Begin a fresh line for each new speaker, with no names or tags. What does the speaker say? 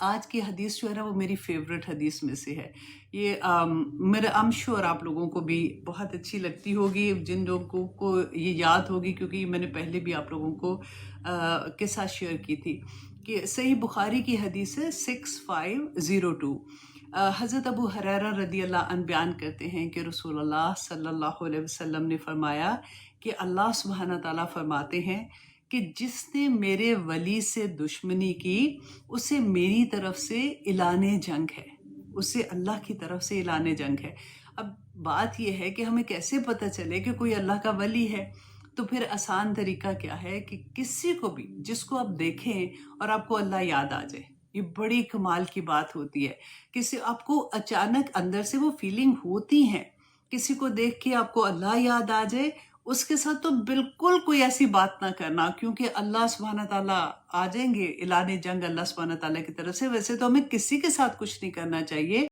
آج کی حدیث جو ہے نا وہ میری فیوریٹ حدیث میں سے ہے۔ یہ میرا I'm sure آپ لوگوں کو بھی بہت اچھی لگتی ہوگی، جن لوگوں کو یہ یاد ہوگی، کیونکہ میں نے پہلے بھی آپ لوگوں کو کے ساتھ شیئر کی تھی کہ صحیح بخاری کی حدیث ہے 6502۔ حضرت ابو ہریرہ رضی اللہ عنہ بیان کرتے ہیں کہ رسول اللہ صلی اللہ علیہ وسلم نے فرمایا کہ اللہ سبحانہ تعالیٰ فرماتے ہیں کہ جس نے میرے ولی سے دشمنی کی اسے میری طرف سے اعلان جنگ ہے، اسے اللہ کی طرف سے اعلان جنگ ہے۔ اب بات یہ ہے کہ ہمیں کیسے پتہ چلے کہ کوئی اللہ کا ولی ہے؟ تو پھر آسان طریقہ کیا ہے کہ کسی کو بھی جس کو آپ دیکھیں اور آپ کو اللہ یاد آ جائے، یہ بڑی کمال کی بات ہوتی ہے۔ کسی آپ کو اچانک اندر سے وہ فیلنگ ہوتی ہیں، کسی کو دیکھ کے آپ کو اللہ یاد آ جائے، اس کے ساتھ تو بالکل کوئی ایسی بات نہ کرنا، کیونکہ اللہ سبحانہ تعالیٰ آ جائیں گے اعلان جنگ اللہ سبحانہ تعالیٰ کی طرف سے۔ ویسے تو ہمیں کسی کے ساتھ کچھ نہیں کرنا چاہیے،